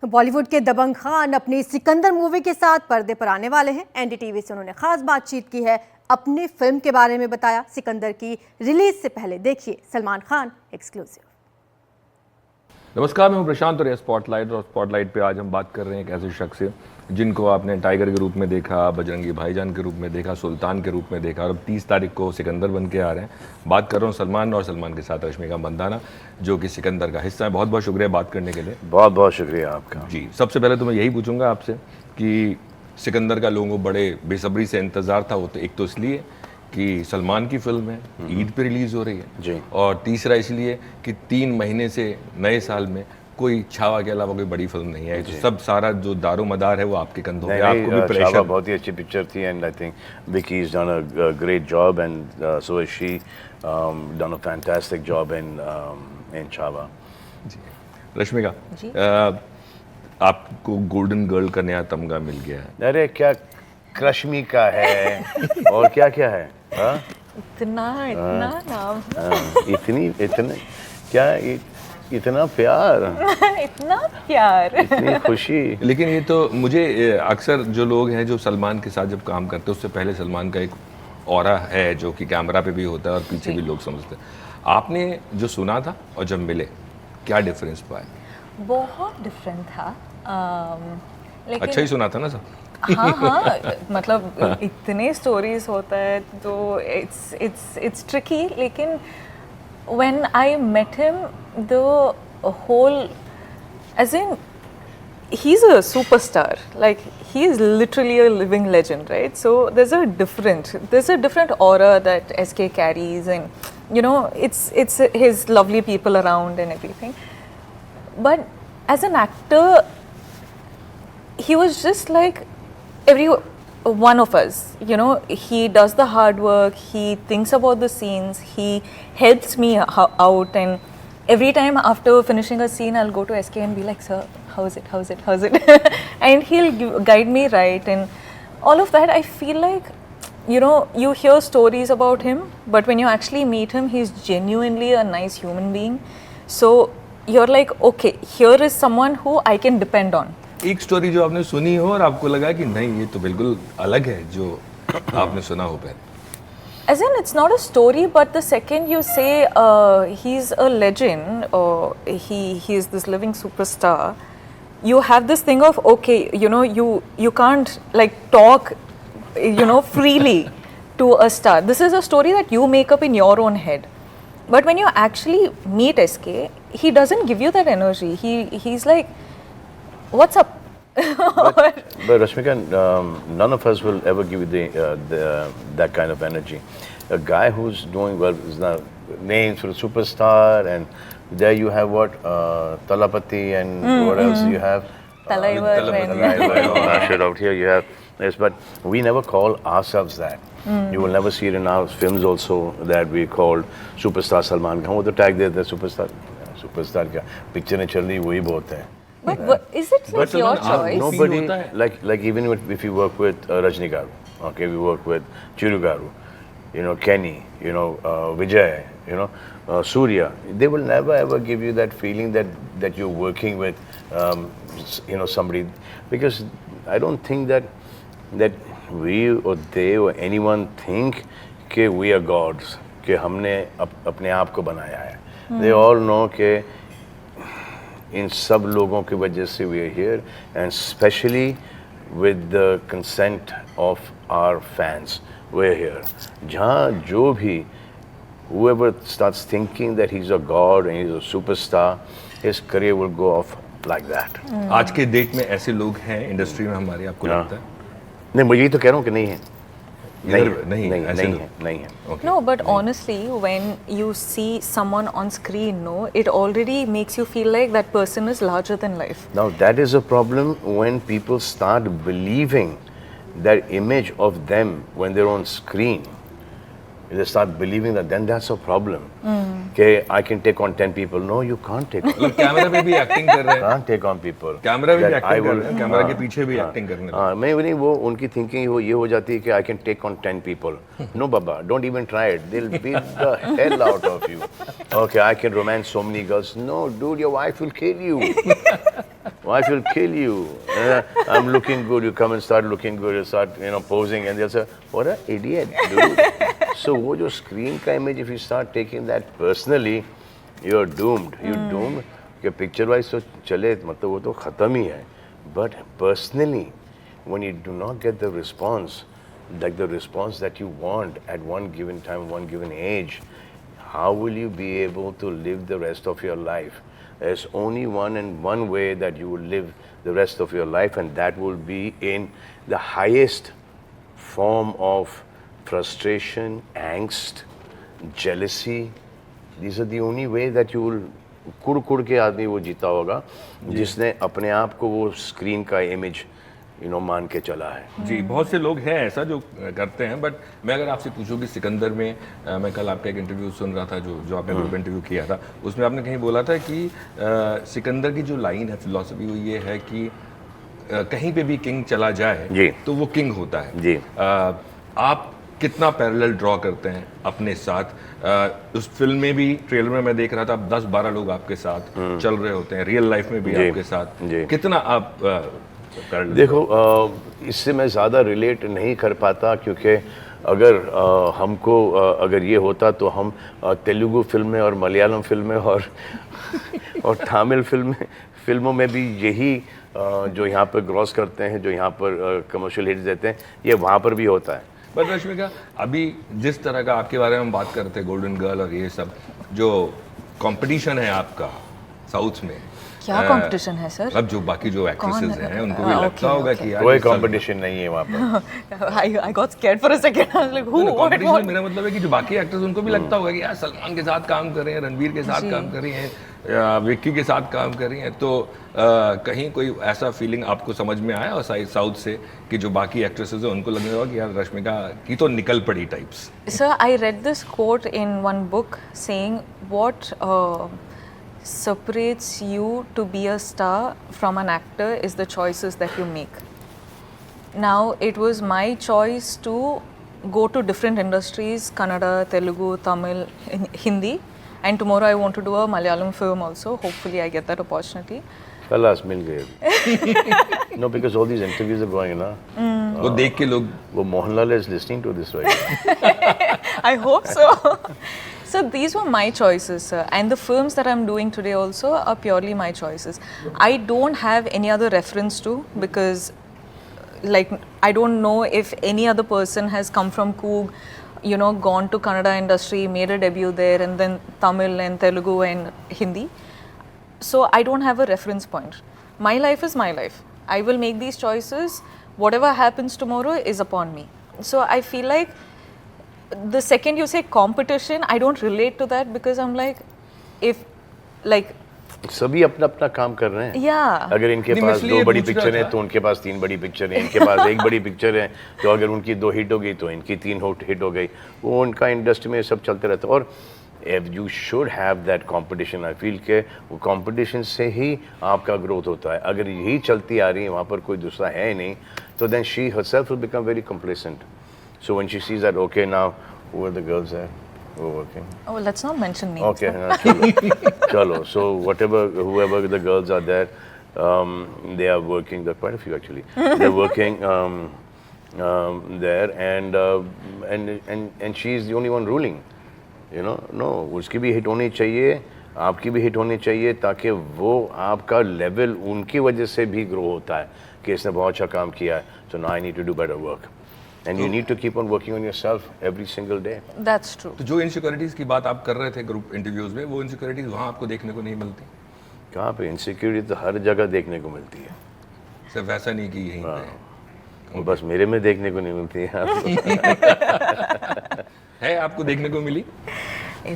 बॉलीवुड के दबंग खान अपनी सिकंदर मूवी के साथ पर्दे पर आने वाले हैं। एनडीटीवी से उन्होंने खास बातचीत की है, अपनी फिल्म के बारे में बताया। सिकंदर की रिलीज से पहले देखिए सलमान खान एक्सक्लूसिव। नमस्कार, मैं हूं प्रशांत और स्पॉटलाइट पे आज हम बात कर रहे हैं एक ऐसे शख्स से जिनको आपने टाइगर के रूप में देखा, बजरंगी भाईजान के रूप में देखा, सुल्तान के रूप में देखा और अब 30 तारीख को सिकंदर बन के आ रहे हैं। बात कर रहा हूं सलमान और सलमान के साथ रश्मिका मंदाना जो कि सिकंदर का हिस्सा है। बहुत बहुत शुक्रिया बात करने के लिए। बहुत बहुत शुक्रिया आपका जी। सबसे पहले तो मैं यही पूछूंगा आपसे कि सिकंदर का लोगों को बड़े बेसब्री से इंतज़ार था। वो तो एक तो इसलिए कि सलमान की फिल्म है, ईद पे रिलीज़ हो रही है जी। और तीसरा इसलिए कि 3 महीने से नए साल में कोई छावा के अलावा कोई बड़ी फिल्म नहीं आई, तो सब सारा जो दारो मदार है वो आपके कंधों पे। आपको भी प्रेशर। छावा बहुत ही अच्छी पिक्चर थी and I think Vicky is done a great job and so is she done a fantastic job in Chhaava. जी। रश्मिका जी। आपको गोल्डन गर्ल का नया तमगा मिल गया है। अरे क्या क्रश्मी का है और क्या क्या है इतना नाम इतने क्या इतना प्यार इतना प्यार इतनी खुशी। लेकिन ये तो मुझे अक्सर जो लोग हैं जो सलमान के साथ जब काम करते हैं उससे पहले सलमान का एक ऑरा है जो कि कैमरा पे भी होता है और पीछे भी लोग समझते हैं। आपने जो सुना था और जब मिले क्या डिफरेंस पाया? बहुत डिफरेंट था। लेकिन अच्छा ही सुना था ना सब? हाँ मतलब इतने स्टोरीज होता है तो इट्स ट्रिकी। लेकिन when I met him, the whole, as in, he's a superstar. Like he's literally a living legend, right? So there's a different aura that SK carries, and you know, it's his lovely people around and everything. But as an actor, he was just like every one of us, you know. He does the hard work, he thinks about the scenes, he helps me out, and every time after finishing a scene I'll go to SK and be like, sir, how's it and he'll guide me right, and all of that. I feel like, you know, you hear stories about him, but when you actually meet him, he's genuinely a nice human being. So you're like, okay, here is someone who I can depend on. एक story जो आपने सुनी हो और आपको लगा कि नहीं ये तो बिल्कुल अलग है जो आपने सुना हो पहले? As in, it's not a story, but the second you say he's a legend or he is this living superstar, you have this thing of, okay, you know, you can't like talk, you know, freely to a star. This is a story that you make up in your own head. But when you actually meet SK, he doesn't give you that energy. He's like, what's up? but Rashmika, none of us will ever give you that kind of energy. A guy who's doing well is now named for a superstar, and there you have what Talapati and what else you have? Talaivar. Out here you have yes, but we never call ourselves that. You will never see it in our films also that we called superstar Salman Khan. वो तो tag देते हैं superstar क्या picture में चल रही वही बहुत है. But is it like your choice? Nobody, like even if you work with Rajni Garu, okay, we work with Chiru Garu, you know, Kenny, you know, Vijay, you know, Surya, they will never ever give you that feeling that you're working with, you know, somebody, because I don't think that we or they or anyone think कि we are gods, कि हमने अपने आप को बनाया है. They all know कि इन सब लोगों की वजह से we are here, and especially with the consent of our fans we're here. जहाँ जो भी whoever starts thinking that he's a god and he's a superstar, his career will go off like that. आज के date में ऐसे लोग हैं industry में हमारे, आपको लगता है? नहीं, मुझे तो कह रहा हूँ कि नहीं है. नहीं है. Okay. No, but honestly, when you see someone on screen, no, it already makes you feel like that person is larger than life. Now that is a problem when people start believing that image of them when they're on screen. If they start believing that, then that's a problem. Okay, I can take on 10 people. No, you can't take on. मतलब camera पे भी acting कर रहे हैं. Can't take on people. Camera पे भी acting कर रहे हैं, कैमरा के पीछे भी एक्टिंग करने लगे. हाँ, मैं नहीं, वो उनकी थिंकिंग ये हो जाती है कि I can take on 10 people. No, Baba, don't even try it. They'll beat the hell out of you. Okay, I can romance so many girls. No, dude, your wife will kill you. Wife will kill you. I'm looking good. You come and start looking good. You start, posing, and they'll say, "What an idiot, dude." So, वो जो screen का image, if you start taking that personally, you're doomed. You're doomed. कि picture wise तो चले, मतलब वो तो खत्म ही है. But personally, when you do not get the response, like the response that you want at one given time, one given age, how will you be able to live the rest of your life? There's only one way that you will live the rest of your life, and that will be in the highest form of frustration, angst, jealousy. These are the only way that you will कुड़ के आदमी वो जीता होगा जिसने अपने आप को वो स्क्रीन का इमेज मान के चला है। जी, बहुत से लोग हैं ऐसा जो करते हैं, बट मैं अगर आपसे पूछूं कि सिकंदर में मैं कल आपका एक इंटरव्यू सुन रहा था जो आपने ग्रुप इंटरव्यू किया था, उसमें आपने कहीं बोला था कि सिकंदर की जो लाइन है, फिलॉसफी वो ये है कि कहीं पे भी किंग चला जाए जी, तो वो किंग होता है। जी, आप कितना पैरेलल ड्रॉ करते हैं अपने साथ? उस फिल्म में भी, ट्रेलर में मैं देख रहा था, 10-12 लोग आपके साथ चल रहे होते हैं, रियल लाइफ में भी आपके साथ, कितना आप देखो, इससे मैं ज़्यादा रिलेट नहीं कर पाता, क्योंकि अगर हमको अगर ये होता तो हम तेलुगु फिल्में और मलयालम फिल्में और तमिल फिल्मों में भी यही जो यहाँ पर ग्रॉस करते हैं, जो यहाँ पर कमर्शियल हिट्स देते हैं, ये वहाँ पर भी होता है। बट रश्मिका, अभी जिस तरह का आपके बारे में हम बात करते हैं, गोल्डन गर्ल और ये सब जो कंपटीशन है आपका साउथ में, क्या कंपटीशन है सर? अब जो बाकी जो एक्ट्रेसेस हैं उनको भी लगता होगा कि यार कोई कंपटीशन नहीं है वहाँ पर। I got scared for a second. I was like, who? What? मेरा मतलब है कि जो बाकी एक्टर्स उनको भी लगता होगा कि यार सलमान के साथ काम कर रहे हैं, रणवीर के साथ काम कर रही हैं, विक्की के साथ काम कर रही हैं, तो कहीं कोई ऐसा फीलिंग आपको समझ में आया और साउथ से कि जो बाकी एक्ट्रेसेस हैं उनको लगने लगा कि यार रश्मिका की तो निकल पड़ी types? Sir, I read this quote in one book saying what separates you to be a star from an actor is the choices that you make. Now, it was my choice to go to different industries, Kannada, Telugu, Tamil, Hindi, and tomorrow I want to do a Malayalam film also. Hopefully I get that opportunity. खलास मिल गए। No, because all these interviews are going na. वो देख के लोग, वो Mohanlal is listening to this right? I hope so. So these were my choices, sir. And the films that I'm doing today also are purely my choices. I don't have any other reference to, because like I don't know if any other person has come from Coog, gone to Kannada industry, made a debut there, and then Tamil and Telugu and Hindi. So I don't have a reference point. My life is my life. I will make these choices. Whatever happens tomorrow is upon me. So I feel like the second you say competition, I don't relate to that, because I'm like, if like सभी अपना अपना काम कर रहे हैं। Yeah. अगर इनके पास 2 बड़ी पिक्चर हैं तो उनके पास 3 बड़ी पिक्चर हैं, इनके पास 1 बड़ी पिक्चर है तो अगर उनकी 2 हिट हो गई तो इनकी 3 हिट हो गई, वो उनका इंडस्ट्री में सब चलते रहता है। और you should have that competition. I feel के वो कंपटीशन से ही आपका ग्रोथ होता है। अगर यही चलती आ रही है, वहाँ पर कोई दूसरा है नहीं, तो then she herself will become very complacent. So when she sees that, okay, now who are the girls there who are working? Oh, let's not mention names. Okay, chalo. So whoever the girls are there, they are working. There are quite a few actually. They're working there, and she is the only one ruling. No, उसकी भी hit होनी चाहिए, आपकी भी hit होनी चाहिए, ताकि वो आपका लेवल उनकी वजह से भी ग्रो होता है कि इसने बहुत अच्छा काम किया है. So now I need to do better work. And you need to keep on working on yourself every single day. That's true. तो जो इनसिक्योरिटीज की बात आप कर रहे थे ग्रुप इंटरव्यूज में, वो इनसिक्योरिटीज वहाँ आपको देखने को नहीं मिलती? कहाँ पे? इनसिक्योरिटी तो हर जगह देखने को मिलती है, सिर्फ ऐसा नहीं कि यहीं पे। बस मेरे में देखने को नहीं मिलती है। है आपको देखने को मिली?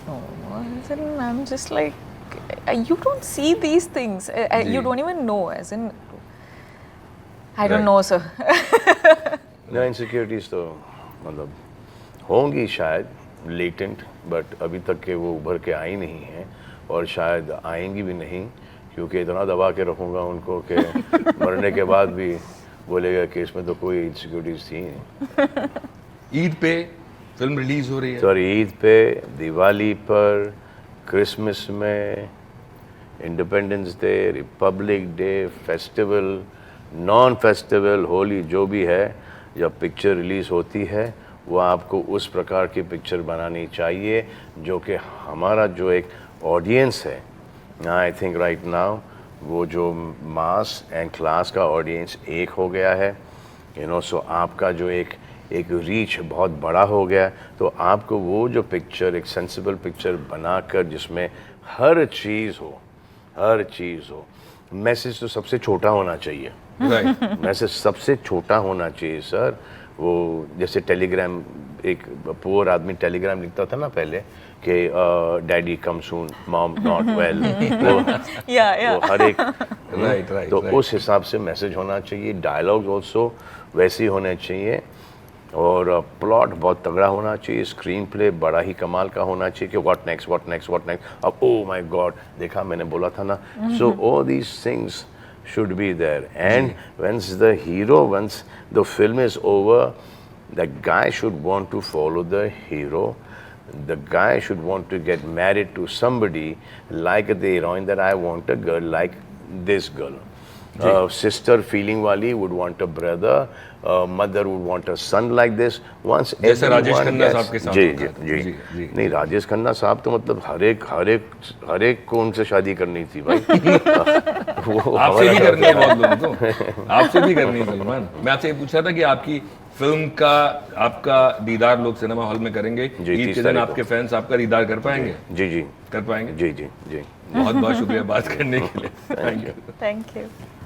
No, I'm just like, you don't see these things. You don't even know, as in, I don't know, sir. ना, इनसिक्योरिटीज तो मतलब होंगी शायद लेटेंट, बट अभी तक के वो उभर के आई नहीं हैं और शायद आएंगी भी नहीं, क्योंकि इतना दबा के रखूँगा उनको कि मरने के बाद भी बोलेगा कि इसमें तो कोई इनसिक्योरिटीज थी नहीं। ईद पे फिल्म रिलीज हो रही है। सॉरी, ईद पे, दिवाली पर, क्रिसमस में, independence day, Republic day, festival, non festival, Holi, जो भी है, जब पिक्चर रिलीज़ होती है वो आपको उस प्रकार की पिक्चर बनानी चाहिए जो कि हमारा जो एक ऑडियंस है, आई थिंक राइट नाउ वो जो मास एंड क्लास का ऑडियंस एक हो गया है, सो आपका जो एक रीच बहुत बड़ा हो गया, तो आपको वो जो पिक्चर, एक सेंसिबल पिक्चर बनाकर जिसमें हर चीज़ हो, मैसेज तो सबसे छोटा होना चाहिए, राइट मैसेज सबसे छोटा होना चाहिए सर। वो जैसे टेलीग्राम, एक पुअर आदमी टेलीग्राम लिखता था ना पहले कि daddy come soon, mom not well, वो हर एक राइट तो उस हिसाब से मैसेज होना चाहिए। डायलॉग्स ऑल्सो वैसे ही होने चाहिए और प्लॉट बहुत तगड़ा होना चाहिए, स्क्रीन प्ले बड़ा ही कमाल का होना चाहिए कि what next what next what next, अब ओ माय गॉड देखा मैंने बोला था ना। So all these things should be there, and once the film is over, the guy should want to follow the hero, the guy should want to get married to somebody like the heroine, that I want a girl like this girl. Sister feeling wali would want a brother, mother would want a son like this. Once जैसे Rajesh everyone Khanna gets- साहब के साथ जी होता जी था। जी जी। नहीं, राजेश खन्ना साहब तो मतलब हर एक को उनसे शादी करनी थी भाई। वो आपसे भी हमारा- करनी है बहुत लोगों को, आपसे भी करनी है सलमान। मैं आपसे ये पूछ रहा था कि आपकी फिल्म का आपका दीदार लोग सिनेमा हॉल में करेंगे, जी, ईद 30 के दिन तारीख को। आपके फैंस आपका दीदार कर पाएंगे? जी जी कर पाएंगे? जी जी जी बहुत बहुत शुक्रिया बात करने के लिए। Thank you. Thank you.